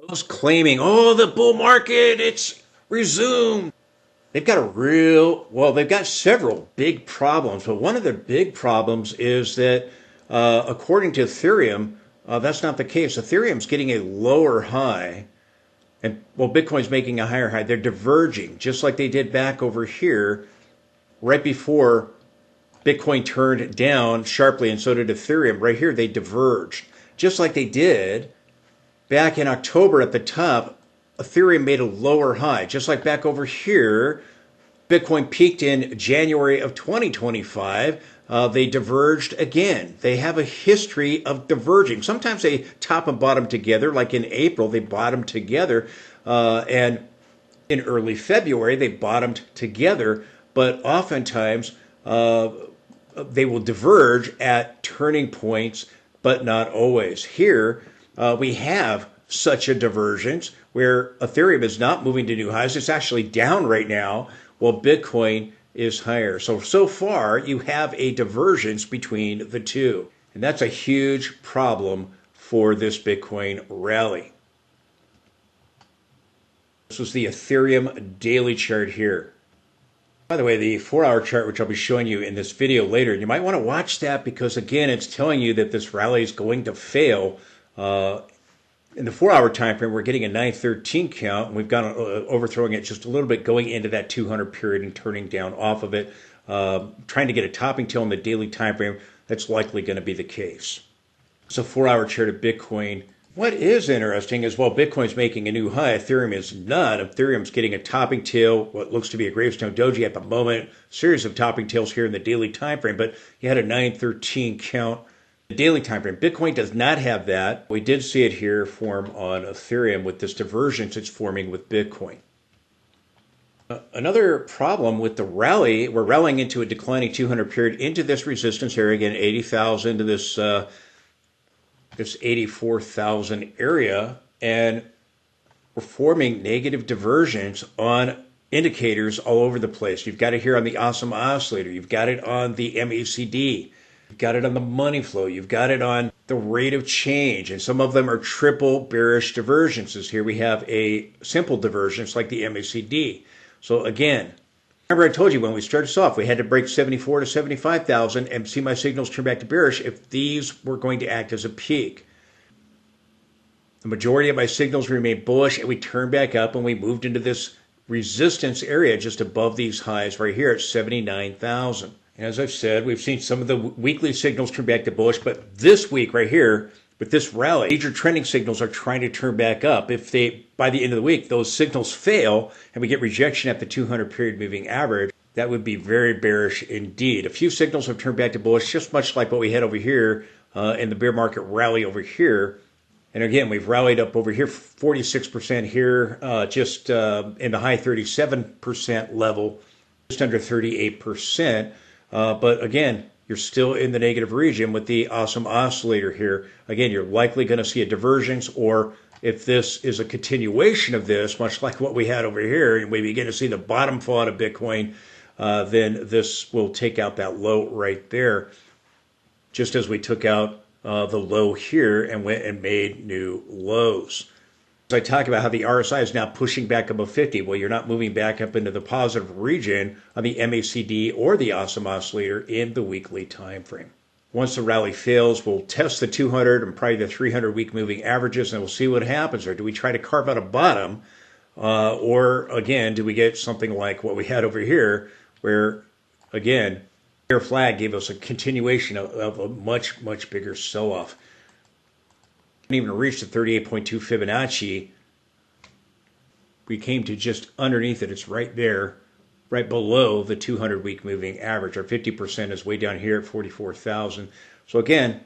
Those claiming, oh, the bull market, it's resumed. They've got they've got several big problems, but one of the big problems is that, according to Ethereum, that's not the case. Ethereum's getting a lower high, and well, Bitcoin's making a higher high. They're diverging, just like they did back over here, right before Bitcoin turned down sharply, and so did Ethereum. Right here, they diverged, just like they did back in October at the top. Ethereum made a lower high, just like back over here. Bitcoin peaked in January of 2025. They diverged again. They have a history of diverging. Sometimes they top and bottom together, like in April, they bottomed together. And in early February, they bottomed together. But oftentimes, they will diverge at turning points, but not always. Here, we have such a divergence where Ethereum is not moving to new highs. It's actually down right now, while Bitcoin is higher. So far, you have a divergence between the two. And that's a huge problem for this Bitcoin rally. This was the Ethereum daily chart here. By the way, the 4-hour chart, which I'll be showing you in this video later, you might want to watch that because, again, it's telling you that this rally is going to fail. In the 4-hour time frame, we're getting a 913 count, and we've gone overthrowing it just a little bit, going into that 200 period and turning down off of it, trying to get a topping tail in the daily time frame. That's likely going to be the case. It's a 4-hour chart of Bitcoin. What is interesting is while Bitcoin's making a new high, Ethereum is not. Ethereum's getting a topping tail, what looks to be a gravestone doji at the moment, series of topping tails here in the daily time frame, but you had a 913 count. The daily time frame. Bitcoin does not have that. We did see it here form on Ethereum with this divergence it's forming with Bitcoin. Another problem with the rally, we're rallying into a declining 200 period into this resistance area, again 80,000 to this 84,000 area, and we're forming negative divergence on indicators all over the place. You've got it here on the Awesome Oscillator. You've got it on the MACD. You've got it on the money flow. You've got it on the rate of change. And some of them are triple bearish divergences. Here we have a simple divergence like the MACD. So again, remember I told you when we started this off, we had to break 74 to 75,000 and see my signals turn back to bearish if these were going to act as a peak. The majority of my signals remained bullish, and we turned back up and we moved into this resistance area just above these highs right here at 79,000. As I've said, we've seen some of the weekly signals turn back to bullish, but this week right here, with this rally, major trending signals are trying to turn back up. If they, by the end of the week, those signals fail and we get rejection at the 200 period moving average, that would be very bearish indeed. A few signals have turned back to bullish, just much like what we had over here in the bear market rally over here. And again, we've rallied up over here, 46% here, just in the high 37% level, just under 38%. But again, you're still in the negative region with the Awesome Oscillator here. Again, you're likely going to see a divergence, or if this is a continuation of this, much like what we had over here, and we begin to see the bottom fall out of Bitcoin, then this will take out that low right there, just as we took out the low here and went and made new lows. I talk about how the RSI is now pushing back above 50. Well, you're not moving back up into the positive region on the MACD or the Awesome Oscillator in the weekly time frame. Once the rally fails, we'll test the 200 and probably the 300 week moving averages, and we'll see what happens. Or do we try to carve out a bottom? Or again, do we get something like what we had over here, where again, bear flag gave us a continuation of a much, much bigger sell-off. Even reached the 38.2 Fibonacci. We came to just underneath it. It's right there, right below the 200 week moving average. Our 50% is way down here at 44,000. So again,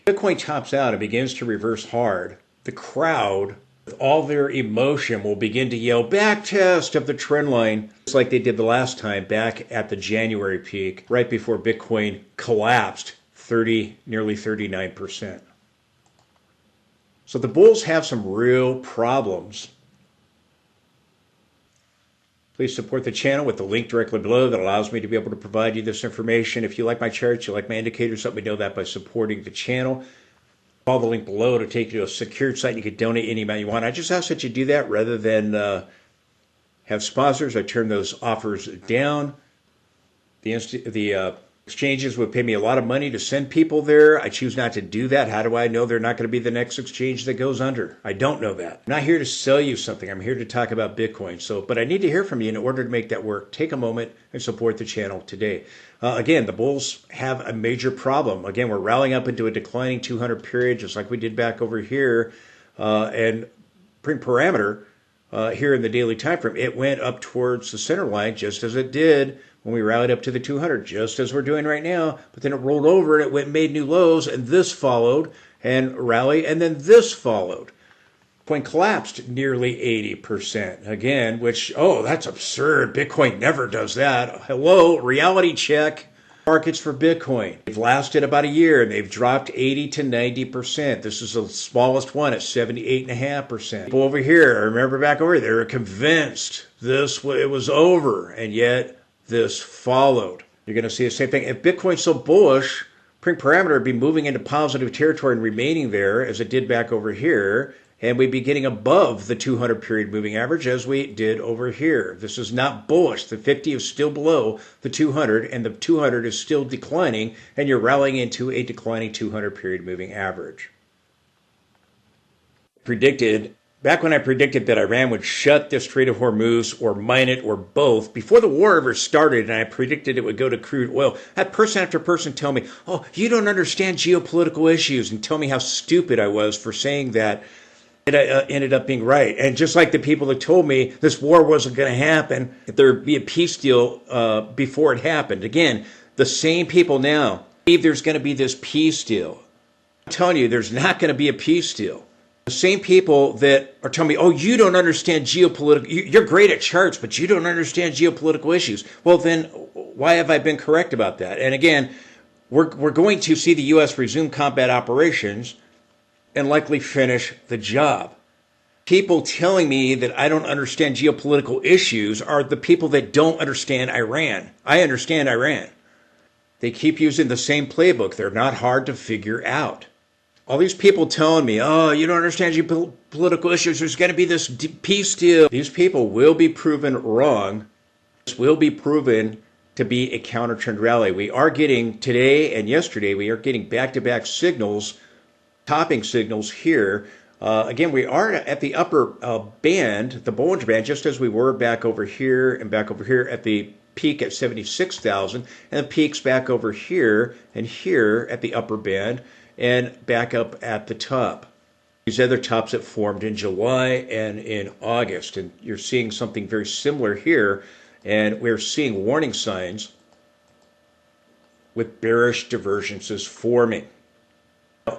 Bitcoin tops out and begins to reverse hard. The crowd, with all their emotion, will begin to yell back test of the trend line, just like they did the last time back at the January peak, right before Bitcoin collapsed nearly 39%. So the bulls have some real problems. Please support the channel with the link directly below that allows me to be able to provide you this information. If you like my charts, you like my indicators, let me know that by supporting the channel. Follow the link below to take you to a secured site. You can donate any amount you want. I just ask that you do that rather than have sponsors. I turn those offers down. The exchanges would pay me a lot of money to send people there. I choose not to do that. How do I know they're not going to be the next exchange that goes under? I don't know that. I'm not here to sell you something. I'm here to talk about Bitcoin. But I need to hear from you in order to make that work. Take a moment and support the channel today. Again, the bulls have a major problem. Again, we're rallying up into a declining 200 period, just like we did back over here. And parameter here in the daily time frame, it went up towards the center line just as it did when we rallied up to the 200, just as we're doing right now. But then it rolled over and it went and made new lows, and this followed and rally, and then this followed. Bitcoin collapsed nearly 80% again, which, oh, that's absurd. Bitcoin never does that. Hello, reality check. Markets for Bitcoin. They've lasted about a year and they've dropped 80 to 90%. This is the smallest one at 78.5%. People over here, I remember back over here, they were convinced it was over, and yet this followed. You're going to see the same thing. If Bitcoin's so bullish, parameter would be moving into positive territory and remaining there as it did back over here, and we'd be getting above the 200 period moving average as we did over here. This is not bullish. The 50 is still below the 200, and the 200 is still declining, and you're rallying into a declining 200 period moving average. Back when I predicted that Iran would shut the Strait of Hormuz or mine it or both, before the war ever started, and I predicted it would go to crude oil, I had person after person tell me, oh, you don't understand geopolitical issues, and tell me how stupid I was for saying that. It ended up being right. And just like the people that told me this war wasn't going to happen, if there'd be a peace deal before it happened. Again, the same people now believe there's going to be this peace deal. I'm telling you, there's not going to be a peace deal. The same people that are telling me, oh, you don't understand geopolitical, you're great at charts, but you don't understand geopolitical issues. Well, then why have I been correct about that? And again, we're going to see the U.S. resume combat operations and likely finish the job. People telling me that I don't understand geopolitical issues are the people that don't understand Iran. I understand Iran. They keep using the same playbook. They're not hard to figure out. All these people telling me, oh, you don't understand geopolitical issues, there's going to be this peace deal. These people will be proven wrong. This will be proven to be a counter-trend rally. We are getting, today and yesterday, we are getting back-to-back signals, topping signals here. Again, we are at the upper band, the Bollinger Band, just as we were back over here and back over here at the peak at 76,000, and the peaks back over here and here at the upper band, and back up at the top. These other tops that formed in July and in August, and you're seeing something very similar here, and we're seeing warning signs with bearish divergences forming.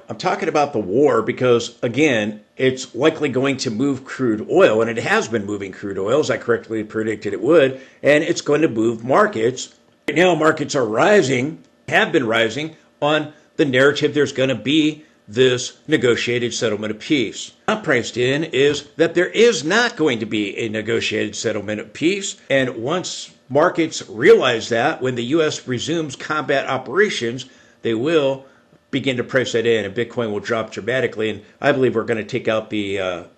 I'm talking about the war because, again, it's likely going to move crude oil, and it has been moving crude oil, as I correctly predicted it would, and it's going to move markets. Right now, markets are rising, have been rising, on the narrative there's going to be this negotiated settlement of peace. Not priced in is that there is not going to be a negotiated settlement of peace, and once markets realize that, when the U.S. resumes combat operations, they will begin to price that in, and Bitcoin will drop dramatically. And I believe we're going to take out the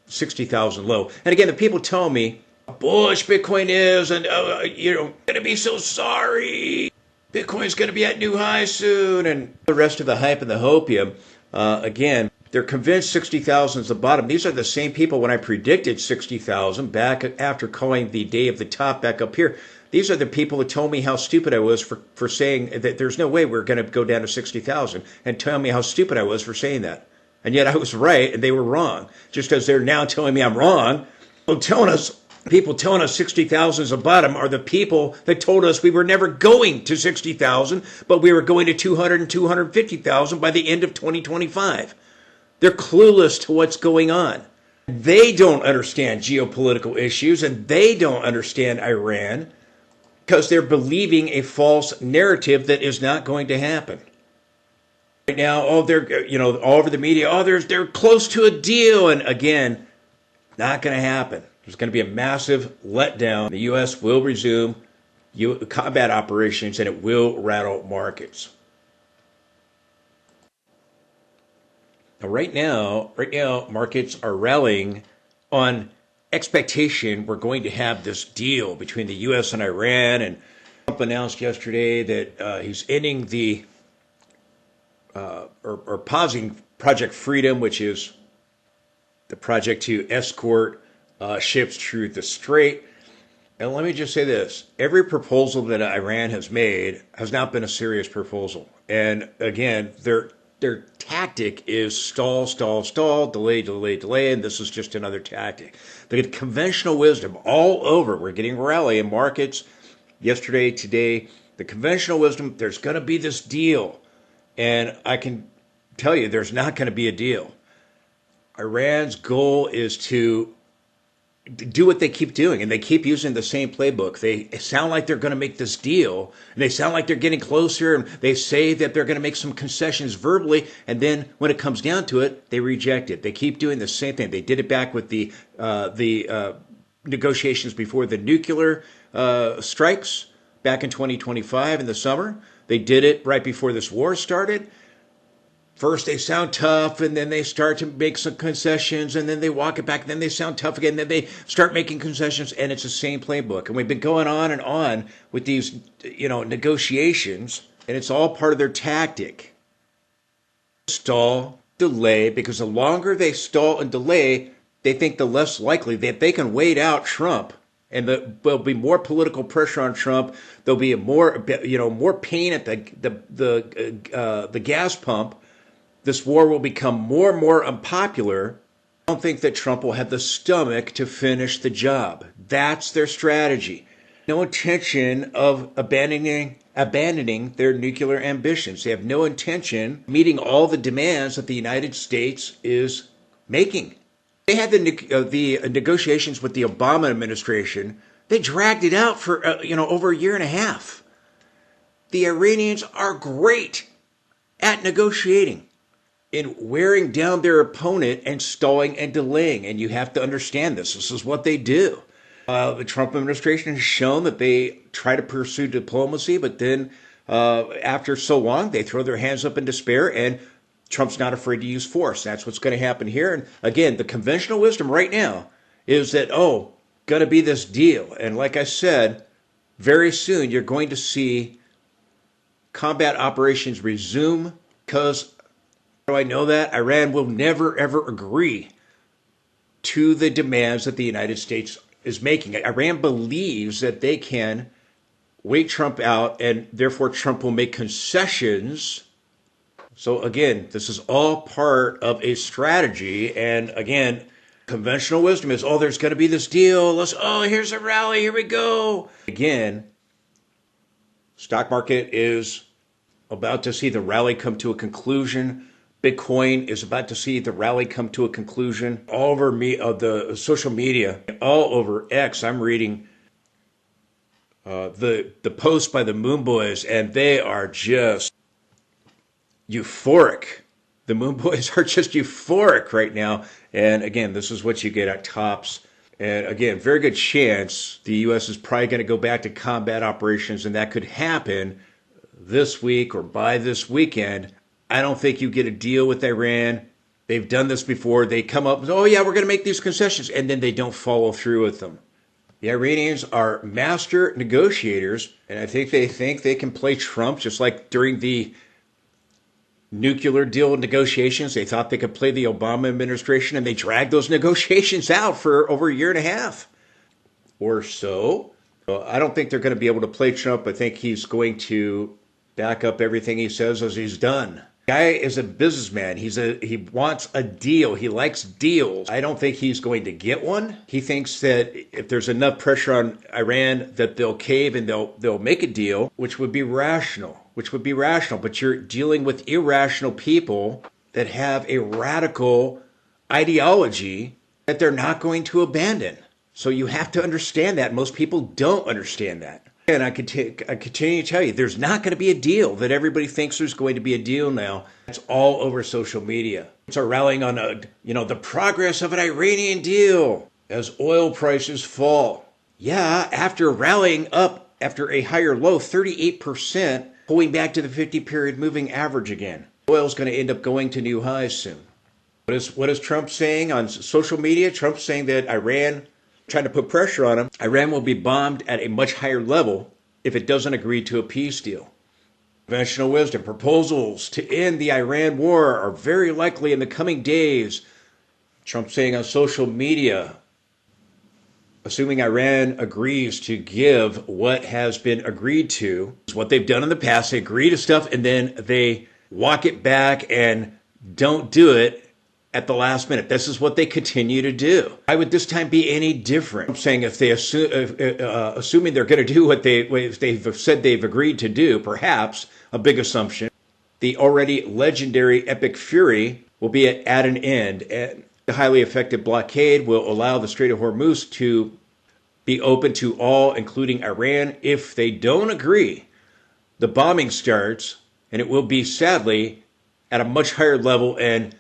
60,000 low. And again, the people tell me how bullish Bitcoin is, and you're going to be so sorry. Bitcoin's going to be at new highs soon, and the rest of the hype and the hopium. Again, they're convinced 60,000 is the bottom. These are the same people when I predicted 60,000 back after calling the day of the top back up here. These are the people that told me how stupid I was for saying that there's no way we're going to go down to 60,000, and tell me how stupid I was for saying that. And yet I was right and they were wrong. Just as they're now telling me I'm wrong, people telling us 60,000 is the bottom are the people that told us we were never going to 60,000, but we were going to 200 and 250,000 by the end of 2025. They're clueless to what's going on. They don't understand geopolitical issues, and they don't understand Iran, because they're believing a false narrative that is not going to happen. Right now, they're, all over the media, they're close to a deal. And again, not going to happen. There's going to be a massive letdown. The U.S. will resume combat operations, and it will rattle markets. Now, right now, markets are rallying on expectation we're going to have this deal between the U.S. and Iran, and Trump announced yesterday that he's ending the or pausing Project Freedom, which is the project to escort ships through the Strait. And let me just say this. Every proposal that Iran has made has not been a serious proposal. And again, their tactic is stall, stall, stall, delay, delay, delay, and this is just another tactic. The conventional wisdom all over, we're getting rally in markets yesterday, today, the conventional wisdom, there's going to be this deal. And I can tell you, there's not going to be a deal. Iran's goal is to do what they keep doing, and they keep using the same playbook. They sound like they're going to make this deal, and they sound like they're getting closer, and they say that they're going to make some concessions verbally, and then when it comes down to it, they reject it. They keep doing the same thing. They did it back with the negotiations before the nuclear strikes back in 2025 in the summer. They did it right before this war started. First they sound tough, and then they start to make some concessions, and then they walk it back, and then they sound tough again, and then they start making concessions, and it's the same playbook. And we've been going on and on with these, negotiations, and it's all part of their tactic. Stall, delay, because the longer they stall and delay, they think the less likely that they can wait out Trump. And there'll be more political pressure on Trump. There'll be more pain at the gas pump. This war will become more and more unpopular. I don't think that Trump will have the stomach to finish the job. That's their strategy. No intention of abandoning their nuclear ambitions. They have no intention of meeting all the demands that the United States is making. They had the negotiations with the Obama administration. They dragged it out for over a year and a half. The Iranians are great at negotiating, in wearing down their opponent and stalling and delaying. And you have to understand this. This is what they do. The Trump administration has shown that they try to pursue diplomacy, but then after so long, they throw their hands up in despair, and Trump's not afraid to use force. That's what's going to happen here. And again, the conventional wisdom right now is that, going to be this deal. And like I said, very soon you're going to see combat operations resume, because how do I know that? Iran will never, ever agree to the demands that the United States is making. Iran believes that they can wait Trump out, and therefore Trump will make concessions. So again, this is all part of a strategy. And again, conventional wisdom is, there's going to be this deal. Here's a rally. Here we go. Again, stock market is about to see the rally come to a conclusion. Bitcoin is about to see the rally come to a conclusion. All over the social media, all over X, I'm reading the posts by the Moon Boys, and they are just euphoric. The Moon Boys are just euphoric right now. And again, this is what you get at tops. And again, very good chance the U.S. is probably going to go back to combat operations, and that could happen this week or by this weekend. I don't think you get a deal with Iran. They've done this before. They come up with, we're going to make these concessions, and then they don't follow through with them. The Iranians are master negotiators, and I think they can play Trump, just like during the nuclear deal negotiations. They thought they could play the Obama administration, and they dragged those negotiations out for over a year and a half or so. I don't think they're going to be able to play Trump. I think he's going to back up everything he says as he's done. Guy is a businessman. He wants a deal. He likes deals. I don't think he's going to get one. He thinks that if there's enough pressure on Iran that they'll cave and they'll make a deal, which would be rational. But you're dealing with irrational people that have a radical ideology that they're not going to abandon. So you have to understand that. Most people don't understand that. And I continue to tell you, there's not going to be a deal that everybody thinks there's going to be a deal now. It's all over social media. It's rallying on the progress of an Iranian deal as oil prices fall. Yeah, after rallying up after a higher low, 38%, pulling back to the 50-period moving average again. Oil's going to end up going to new highs soon. What is Trump saying on social media? Trump's saying that Iran, trying to put pressure on him, Iran will be bombed at a much higher level if it doesn't agree to a peace deal. Conventional wisdom, proposals to end the Iran war are very likely in the coming days. Trump saying on social media, assuming Iran agrees to give what has been agreed to, is what they've done in the past. They agree to stuff and then they walk it back and don't do it at the last minute. This is what they continue to do. Why would this time be any different? I'm saying if they assuming they're going to do what they've said they've agreed to do, perhaps a big assumption, the already legendary Epic Fury will be at an end, and the highly effective blockade will allow the Strait of Hormuz to be open to all, including Iran. If they don't agree, the bombing starts, and it will be sadly at a much higher level and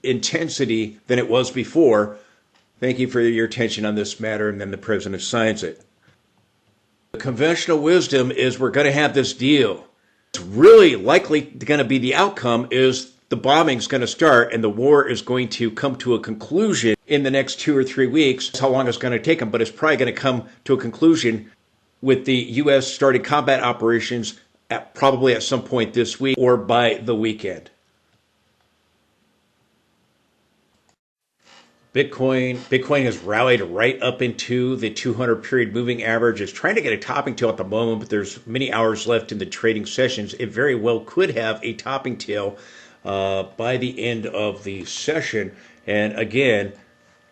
intensity than it was before. Thank you for your attention on this matter, and then the president signs it. The conventional wisdom is we're going to have this deal. It's really likely going to be the outcome is the bombing's going to start and the war is going to come to a conclusion in the next 2 or 3 weeks. That's how long it's going to take them, but it's probably going to come to a conclusion with the U.S. starting combat operations probably at some point this week or by the weekend. Bitcoin has rallied right up into the 200 period moving average. It's trying to get a topping tail at the moment, but there's many hours left in the trading sessions. It very well could have a topping tail by the end of the session. And again,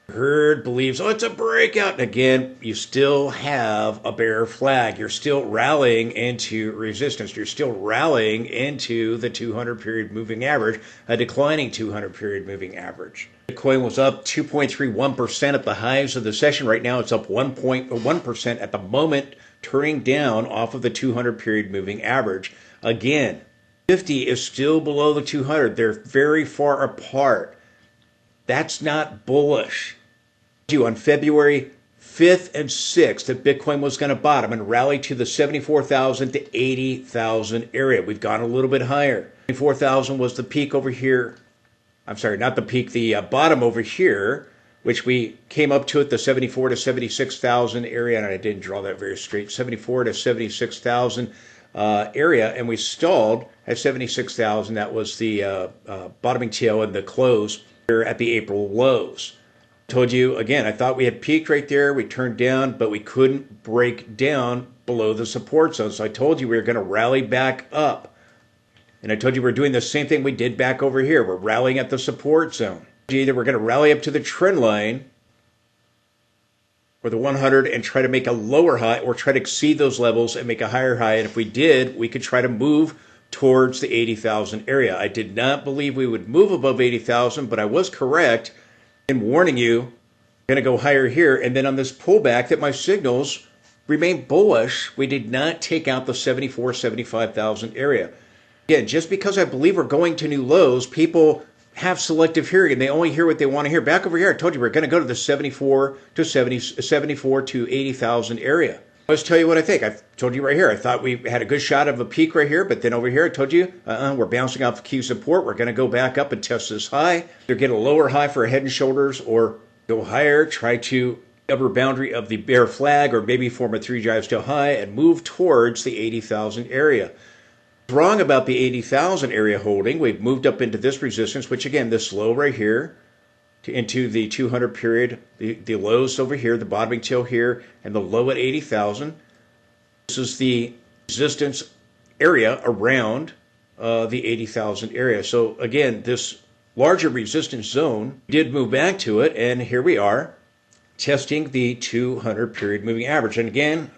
herd believes, oh, it's a breakout. And again, you still have a bear flag. You're still rallying into resistance. You're still rallying into the 200 period moving average, a declining 200 period moving average. Bitcoin was up 2.31% at the highs of the session. Right now, it's up 1.1% at the moment, turning down off of the 200 period moving average. Again, 50 is still below the 200. They're very far apart. That's not bullish. On February 5th and 6th, that Bitcoin was going to bottom and rally to the 74,000 to 80,000 area. We've gone a little bit higher. 74,000 was the peak over here. I'm sorry, not the peak, the bottom over here, which we came up to at the 74 to 76,000 area, and I didn't draw that very straight, 74 to 76,000 area, and we stalled at 76,000. That was the bottoming tail and the close here at the April lows. Told you, again, I thought we had peaked right there. We turned down, but we couldn't break down below the support zone. So I told you we were going to rally back up. And I told you we're doing the same thing we did back over here. We're rallying at the support zone. Either we're going to rally up to the trend line or the 100 and try to make a lower high or try to exceed those levels and make a higher high. And if we did, we could try to move towards the 80,000 area. I did not believe we would move above 80,000, but I was correct in warning you, we're going to go higher here. And then on this pullback that my signals remain bullish, we did not take out the 74, 75,000 area. Again, just because I believe we're going to new lows, people have selective hearing and they only hear what they want to hear. Back over here, I told you we're going to go to the 74 to 80,000 area. Let's tell you what I think. I told you right here, I thought we had a good shot of a peak right here, but then over here I told you we're bouncing off key support. We're going to go back up and test this high. Either get a lower high for a head and shoulders or go higher, try to upper boundary of the bear flag or maybe form a 3 drive still high and move towards the 80,000 area. Wrong about the 80,000 area holding. We've moved up into this resistance, which again, this low right here, into the 200 period, the lows over here, the bottoming tail here, and the low at 80,000. This is the resistance area around the 80,000 area. So again, this larger resistance zone did move back to it, and here we are testing the 200 period moving average. And again,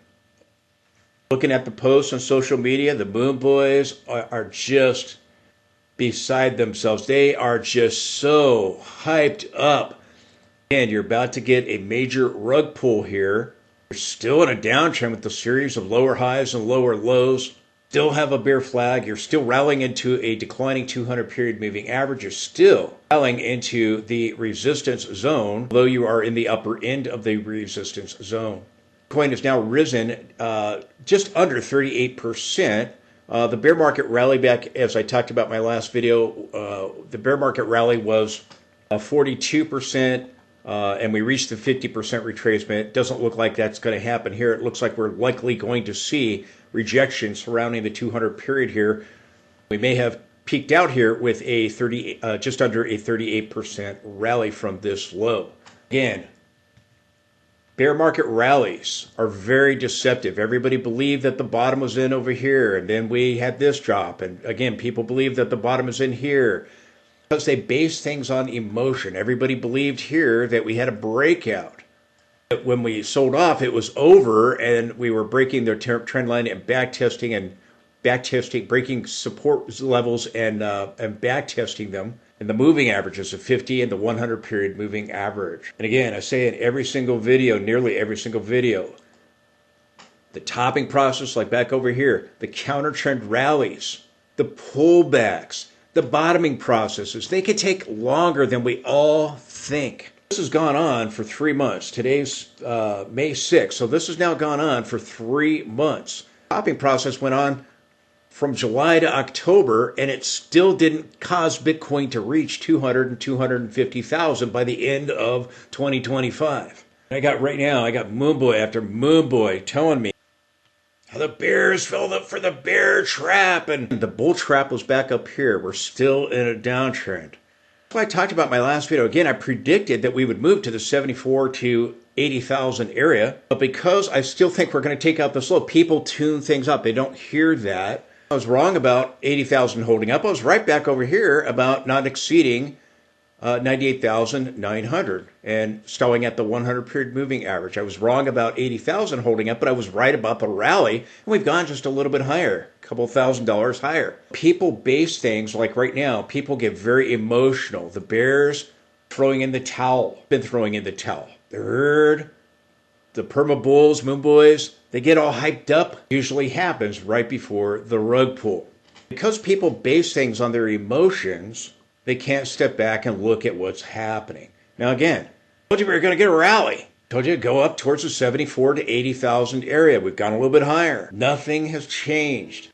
looking at the posts on social media, the Moon Boys are just beside themselves. They are just so hyped up. And you're about to get a major rug pull here. You're still in a downtrend with the series of lower highs and lower lows. Still have a bear flag. You're still rallying into a declining 200 period moving average. You're still rallying into the resistance zone, although you are in the upper end of the resistance zone. Bitcoin has now risen just under 38%. The bear market rally back, as I talked about in my last video, the bear market rally was 42%, and we reached the 50% retracement. It doesn't look like that's going to happen here. It looks like we're likely going to see rejection surrounding the 200 period here. We may have peaked out here with a just under a 38% rally from this low. Again, bear market rallies are very deceptive. Everybody believed that the bottom was in over here, and then we had this drop. And again, people believe that the bottom is in here because they base things on emotion. Everybody believed here that we had a breakout. When we sold off, it was over, and we were breaking their trend line and backtesting, breaking support levels and backtesting them. And the moving averages of 50 and the 100 period moving average. And again, I say in every single video, nearly every single video, the topping process, like back over here, the counter trend rallies, the pullbacks, the bottoming processes, they could take longer than we all think. This has gone on for 3 months. Today's May 6th, so this has now gone on for 3 months. The topping process went on from July to October, and it still didn't cause Bitcoin to reach 200 and 250,000 by the end of 2025. I got Moonboy after Moonboy telling me how the bears filled up for the bear trap, and the bull trap was back up here. We're still in a downtrend. That's why I talked about my last video. Again, I predicted that we would move to the 74 to 80,000 area, but because I still think we're going to take out this low, people tune things up. They don't hear that. I was wrong about 80,000 holding up. I was right back over here about not exceeding 98,900 and stalling at the 100 period moving average. I was wrong about 80,000 holding up, but I was right about the rally, and we've gone just a little bit higher, a couple $1,000s higher. People base things like right now, people get very emotional. The bears throwing in the towel, been throwing in the towel. The herd, the perma bulls, moon boys, they get all hyped up. Usually happens right before the rug pull. Because people base things on their emotions, they can't step back and look at what's happening. Now again, I told you we were going to get a rally. I told you to go up towards the 74 to 80,000 area. We've gone a little bit higher. Nothing has changed.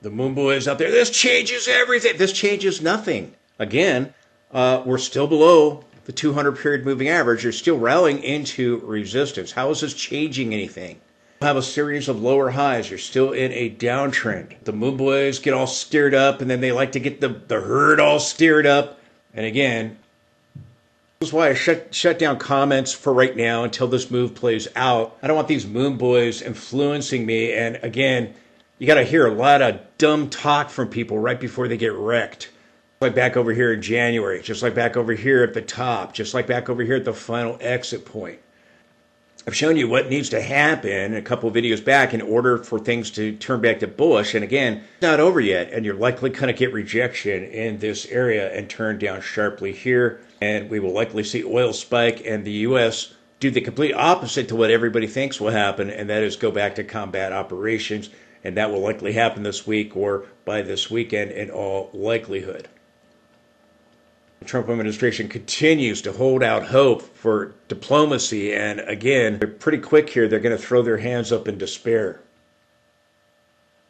The moon boys out there, this changes everything. This changes nothing. Again, we're still below the 200 period moving average. You're still rallying into resistance. How is this changing anything? You have a series of lower highs. You're still in a downtrend. The moon boys get all stirred up, and then they like to get the herd all stirred up. And again, this is why I shut down comments for right now until this move plays out. I don't want these moon boys influencing me. And again, you got to hear a lot of dumb talk from people right before they get wrecked. Like back over here in January, just like back over here at the top, just like back over here at the final exit point. I've shown you what needs to happen a couple of videos back in order for things to turn back to bullish. And again, it's not over yet, and you're likely going to get rejection in this area and turn down sharply here. And we will likely see oil spike and the U.S. do the complete opposite to what everybody thinks will happen, and that is go back to combat operations. And that will likely happen this week or by this weekend in all likelihood. The Trump administration continues to hold out hope for diplomacy, and again, they're pretty quick here. They're going to throw their hands up in despair.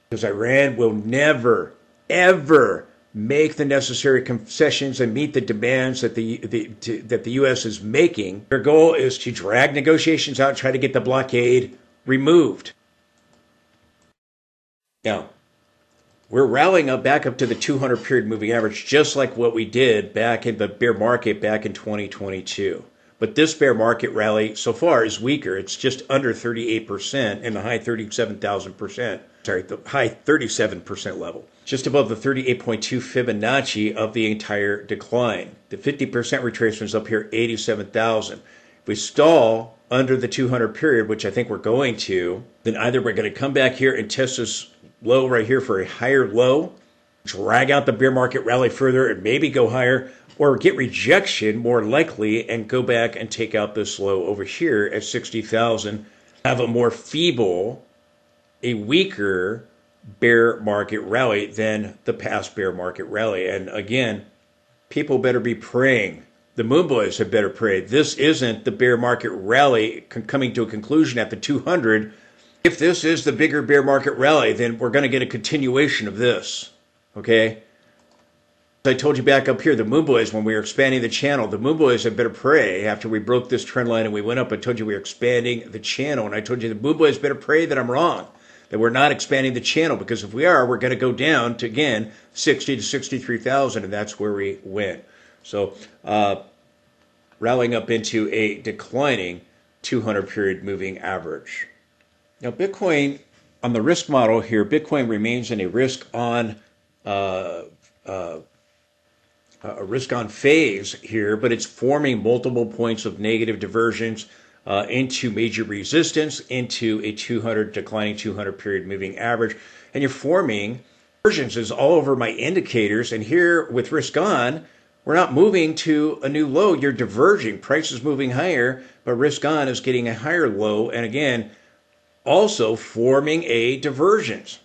Because Iran will never, ever make the necessary concessions and meet the demands that the U.S. is making. Their goal is to drag negotiations out and try to get the blockade removed. Now, we're rallying back up to the 200 period moving average, just like what we did back in the bear market back in 2022. But this bear market rally so far is weaker. It's just under 38% and the high 37,000%. Sorry, the high 37% level. Just above the 38.2 Fibonacci of the entire decline. The 50% retracement is up here, 87,000. If we stall under the 200 period, which I think we're going to, then either we're going to come back here and test this low right here for a higher low, drag out the bear market rally further and maybe go higher, or get rejection more likely and go back and take out this low over here at 60,000, have a more feeble, a weaker bear market rally than the past bear market rally. And again, people better be praying. The moon boys had better pray. This isn't the bear market rally coming to a conclusion at the 200. If this is the bigger bear market rally, then we're going to get a continuation of this, okay? I told you back up here, the Moon Boys, when we were expanding the channel, the Moon Boys had better pray after we broke this trend line and we went up. I told you we were expanding the channel, and I told you the Moon Boys better pray that I'm wrong, that we're not expanding the channel, because if we are, we're going to go down to, again, 60 to 63,000, and that's where we went. So rallying up into a declining 200 period moving average. Now, Bitcoin, on the risk model here, Bitcoin remains in a risk-on phase here, but it's forming multiple points of negative divergence into major resistance, into a declining 200 period moving average, and you're forming divergences all over my indicators. And here with risk on, we're not moving to a new low. You're diverging. Price is moving higher, but risk on is getting a higher low, and again, also forming a divergence.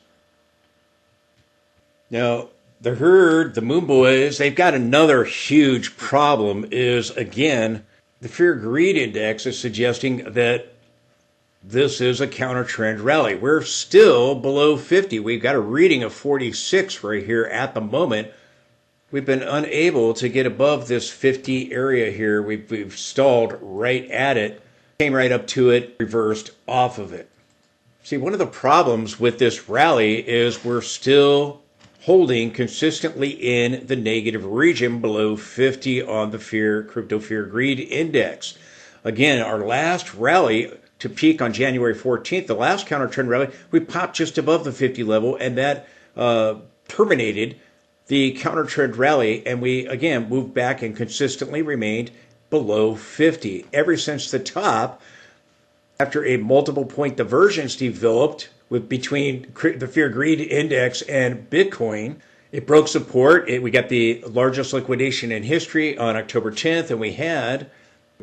Now, the herd, the Moon Boys, they've got another huge problem is, again, the Fear Greed Index is suggesting that this is a counter-trend rally. We're still below 50. We've got a reading of 46 right here at the moment. We've been unable to get above this 50 area here. We've stalled right at it, came right up to it, reversed off of it. See, one of the problems with this rally is we're still holding consistently in the negative region below 50 on the Crypto Fear Greed Index. Again, our last rally to peak on January 14th, the last counter trend rally, we popped just above the 50 level, and that terminated the counter trend rally, and we again moved back and consistently remained below 50 ever since the top, after a multiple point divergence developed between the Fear Greed Index and Bitcoin. It broke support. We got the largest liquidation in history on October 10th, and we had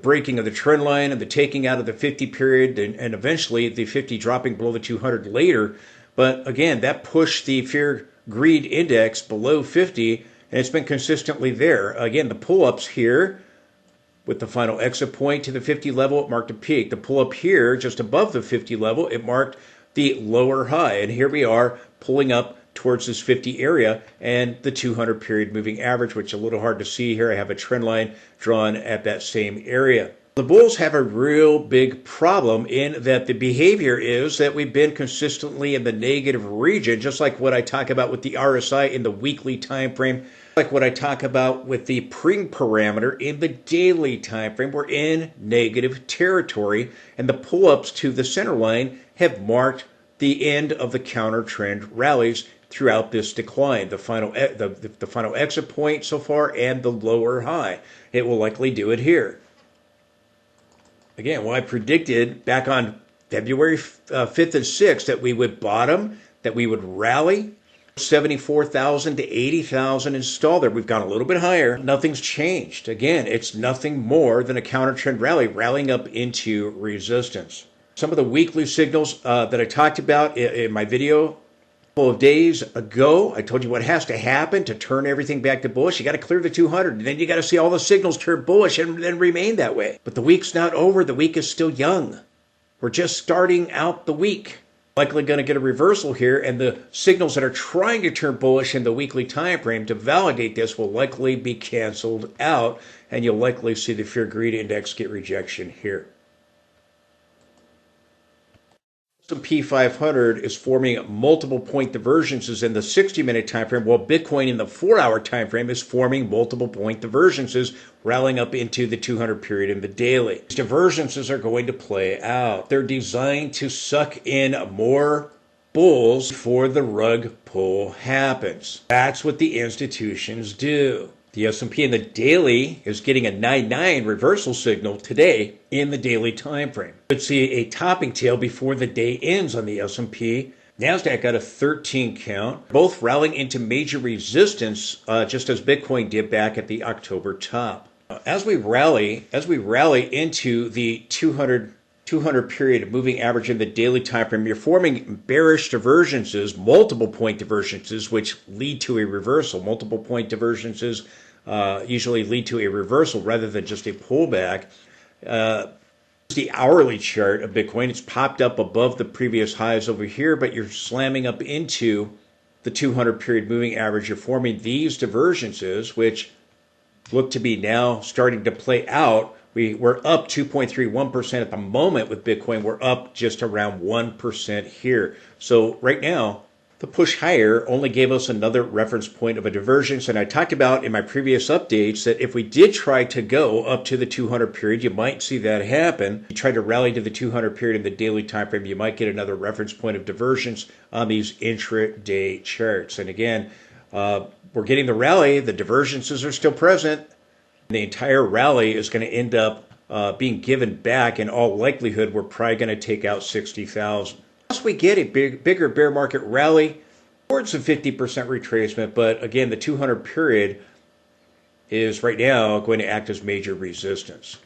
breaking of the trend line and the taking out of the 50 period, and eventually the 50 dropping below the 200 later. But again, that pushed the Fear Greed Index below 50, and it's been consistently there. Again, the pull-ups here, with the final exit point to the 50 level, it marked a peak. The pull-up here, just above the 50 level, it marked the lower high. And here we are pulling up towards this 50 area and the 200 period moving average, which is a little hard to see here. I have a trend line drawn at that same area. The bulls have a real big problem in that the behavior is that we've been consistently in the negative region, just like what I talk about with the RSI in the weekly time frame, like what I talk about with the Pring parameter in the daily time frame. We're in negative territory, and the pull-ups to the center line have marked the end of the counter trend rallies throughout this decline. The final exit point so far and the lower high. It will likely do it here. Again, well, I predicted back on February 5th and 6th that we would bottom, that we would rally 74,000 to 80,000 and stall there. We've gone a little bit higher. Nothing's changed. Again, it's nothing more than a counter trend rally, rallying up into resistance. Some of the weekly signals that I talked about in my video a couple of days ago, I told you what has to happen to turn everything back to bullish. You got to clear the 200, and then you got to see all the signals turn bullish and then remain that way. But the week's not over. The week is still young. We're just starting out the week. Likely going to get a reversal here, and the signals that are trying to turn bullish in the weekly time frame to validate this will likely be canceled out, and you'll likely see the Fear Greed Index get rejection here. S&P 500 is forming multiple point divergences in the 60-minute time frame, while Bitcoin in the 4-hour time frame is forming multiple point divergences, rallying up into the 200 period in the daily. These divergences are going to play out. They're designed to suck in more bulls before the rug pull happens. That's what the institutions do. The S&P in the daily is getting a 9-9 reversal signal today in the daily time frame. Could see a topping tail before the day ends on the S&P. NASDAQ got a 13 count, both rallying into major resistance, just as Bitcoin did back at the October top. As we rally into the 200 period moving average in the daily time frame, you're forming bearish divergences, multiple point divergences, which lead to a reversal. Multiple point divergences usually lead to a reversal rather than just a pullback. The hourly chart of Bitcoin, it's popped up above the previous highs over here, but you're slamming up into the 200 period moving average, you're forming these divergences, which look to be now starting to play out. We're up 2.31% at the moment with Bitcoin. We're up just around 1% here. So right now, the push higher only gave us another reference point of a divergence. And I talked about in my previous updates that if we did try to go up to the 200 period, you might see that happen. You try to rally to the 200 period in the daily time frame, you might get another reference point of divergence on these intraday charts. And again, we're getting the rally. The divergences are still present. The entire rally is going to end up being given back. In all likelihood, we're probably going to take out 60,000. Once we get a bigger bear market rally towards a 50% retracement, but again, the 200 period is right now going to act as major resistance.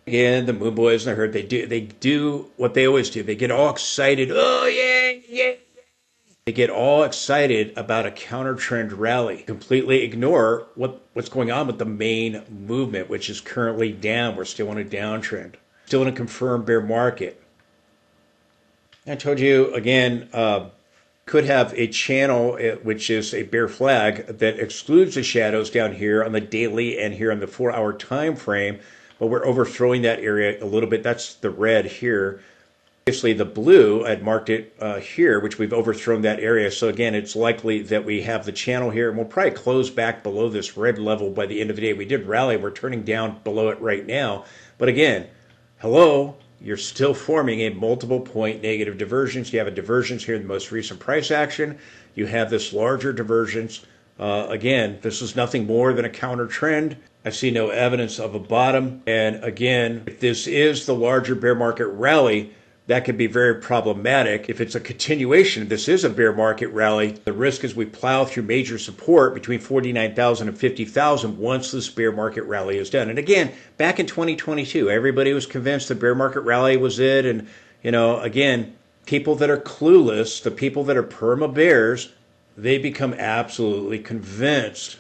Again, the Moon Boys, and I heard they do what they always do. They get all excited. Oh, yeah, yeah. They get all excited about a counter trend rally, completely ignore what's going on with the main movement, which is currently down. We're still in a downtrend, still in a confirmed bear market. I told you again, could have a channel which is a bear flag that excludes the shadows down here on the daily and here on the 4-hour time frame, but we're overthrowing that area a little bit. That's the red here. Obviously, the blue, I'd marked it here, which we've overthrown that area. So again, it's likely that we have the channel here, and we'll probably close back below this red level by the end of the day. We did rally. We're turning down below it right now. But again, hello, you're still forming a multiple point negative divergence. You have a divergence here in the most recent price action. You have this larger divergence. Again, this is nothing more than a counter trend. I see no evidence of a bottom. And again, if this is the larger bear market rally, that could be very problematic. If it's a continuation, this is a bear market rally. The risk is we plow through major support between 49,000 and 50,000 once this bear market rally is done. And again, back in 2022, everybody was convinced the bear market rally was it. And, again, people that are clueless, the people that are perma bears, they become absolutely convinced.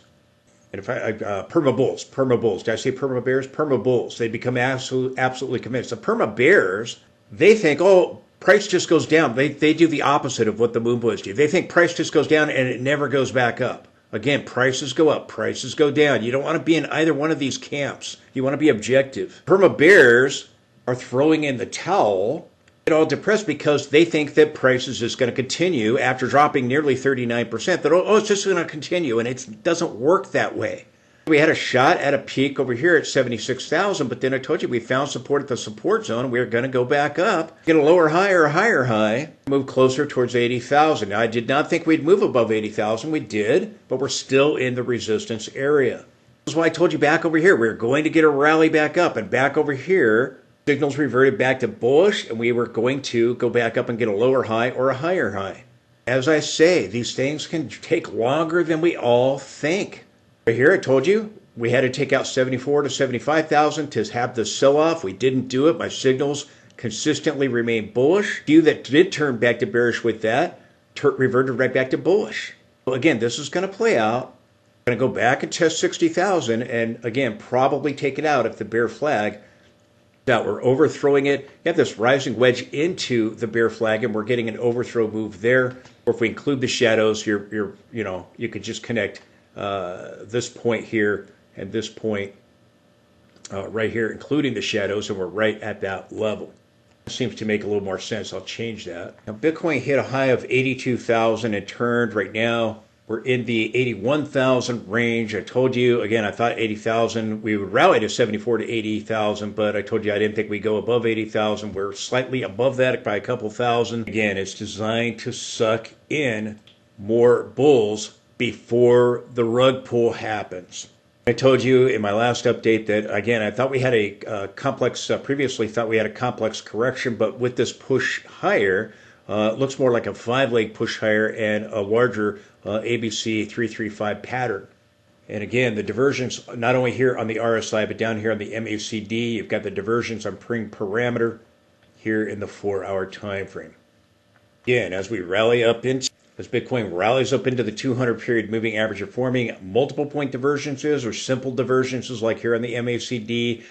And if perma bulls, did I say perma bears? Perma bulls. They become absolutely convinced. The perma bears, they think, oh, price just goes down. They do the opposite of what the Moon Boys do. They think price just goes down and it never goes back up. Again, prices go up, prices go down. You don't want to be in either one of these camps. You want to be objective. Perma bears are throwing in the towel, get all depressed because they think that price is just going to continue after dropping nearly 39%. That, oh, it's just going to continue, and it doesn't work that way. We had a shot at a peak over here at 76,000, but then I told you we found support at the support zone, and we were going to go back up, get a lower high or a higher high, move closer towards 80,000. Now, I did not think we'd move above 80,000. We did, but we're still in the resistance area. This is why I told you back over here, we were going to get a rally back up, and back over here, signals reverted back to bullish, and we were going to go back up and get a lower high or a higher high. As I say, these things can take longer than we all think. Right here, I told you we had to take out 74 to 75,000 to have the sell-off. We didn't do it. My signals consistently remained bullish. Few that did turn back to bearish with that reverted right back to bullish. So again, this is going to play out. I'm going to go back and test 60,000 and again, probably take it out if the bear flag is out. We're overthrowing it. You have this rising wedge into the bear flag and we're getting an overthrow move there. Or if we include the shadows, you could just connect this point here and this point right here, including the shadows, and we're right at that level. Seems to make a little more sense. I'll change that. Now, Bitcoin hit a high of 82,000 and turned. Right now, we're in the 81,000 range. I told you, again, I thought 80,000. We would rally to 74 to 80,000, but I told you I didn't think we'd go above 80,000. We're slightly above that by a couple thousand. Again, it's designed to suck in more bulls before the rug pull happens. I told you in my last update that, again, I thought we had a complex, previously thought we had a complex correction, but with this push higher, it looks more like a 5-leg push higher and a larger ABC 335 pattern. And again, the divergence, not only here on the RSI, but down here on the MACD, you've got the divergence on pring parameter here in the 4-hour time frame. Again, as we rally up into as Bitcoin rallies up into the 200 period moving average, you're forming multiple point divergences or simple divergences like here on the MACD.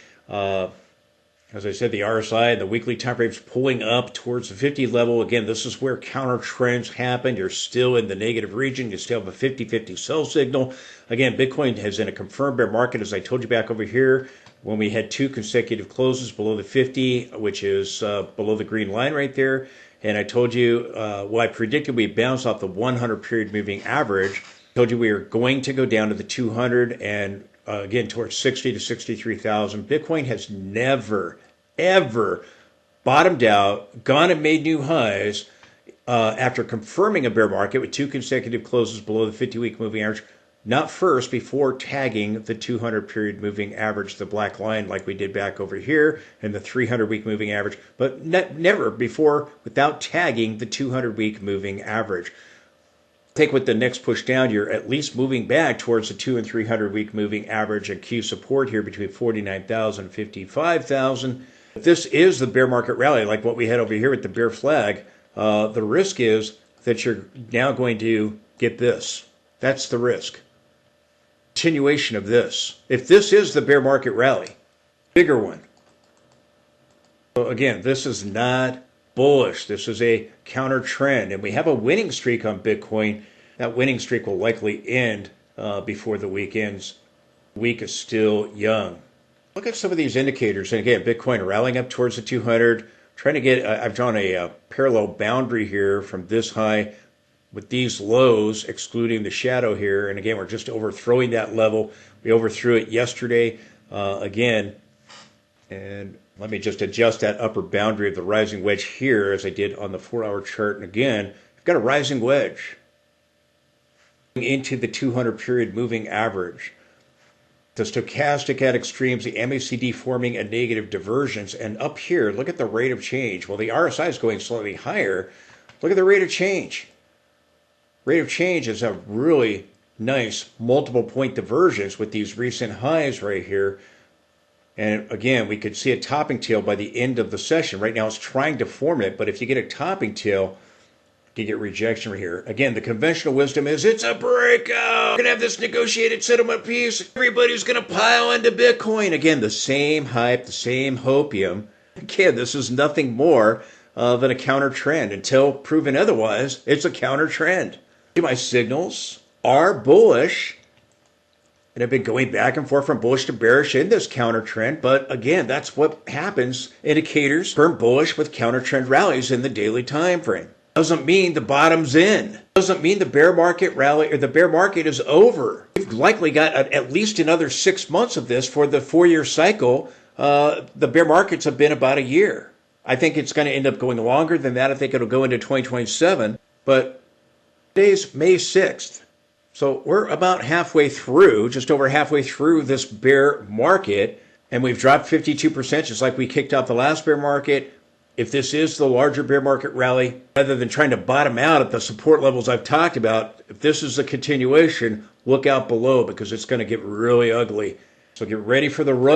As I said, the RSI and the weekly time frames pulling up towards the 50 level. Again, this is where counter trends happen. You're still in the negative region. You still have a 50-50 sell signal. Again, Bitcoin has in a confirmed bear market, as I told you back over here, when we had 2 consecutive closes below the 50, which is below the green line right there. And I told you, I predicted we bounce off the 100 period moving average. I told you we were going to go down to the 200 and again, towards 60 to 63,000. Bitcoin has never, ever bottomed out, gone and made new highs after confirming a bear market with 2 consecutive closes below the 50-week moving average. Not first, before tagging the 200 period moving average, the black line, like we did back over here, and the 300-week moving average, but never before without tagging the 200-week moving average. Take with the next push down, you're at least moving back towards the 200 and 300 week moving average and Q support here between 49,000 and 55,000. If this is the bear market rally, like what we had over here with the bear flag, the risk is that you're now going to get this. That's the risk. Continuation of this. If this is the bear market rally, bigger one. So again, this is not bullish. This is a counter trend, and we have a winning streak on Bitcoin. That winning streak will likely end before the week ends. The week is still young. Look at some of these indicators, and again, Bitcoin rallying up towards the 200. Trying to get, I've drawn a parallel boundary here from this high with these lows, excluding the shadow here. And again, we're just overthrowing that level. We overthrew it yesterday again, and let me just adjust that upper boundary of the rising wedge here as I did on the 4-hour chart. And again, I've got a rising wedge into the 200 period moving average. The stochastic at extremes, the MACD forming a negative divergence. And up here, look at the rate of change. Well, the RSI is going slightly higher. Look at the rate of change. Rate of change is a really nice multiple point divergence with these recent highs right here. And again, we could see a topping tail by the end of the session. Right now it's trying to form it, but if you get a topping tail, you get rejection right here. Again, the conventional wisdom is it's a breakout. We're going to have this negotiated settlement piece. Everybody's going to pile into Bitcoin. Again, the same hype, the same hopium. Again, this is nothing more than a counter trend. Until proven otherwise, it's a counter trend. My signals are bullish. And I've been going back and forth from bullish to bearish in this counter trend. But again, that's what happens. Indicators turn bullish with counter trend rallies in the daily time frame. Doesn't mean the bottom's in. Doesn't mean the bear market rally or the bear market is over. We've likely got at least another 6 months of this for the 4-year cycle. The bear markets have been about a year. I think it's going to end up going longer than that. I think it'll go into 2027. But today's May 6th. So we're about halfway through, just over halfway through this bear market, and we've dropped 52%, just like we kicked off the last bear market. If this is the larger bear market rally, rather than trying to bottom out at the support levels I've talked about, if this is a continuation, look out below because it's going to get really ugly. So get ready for the run.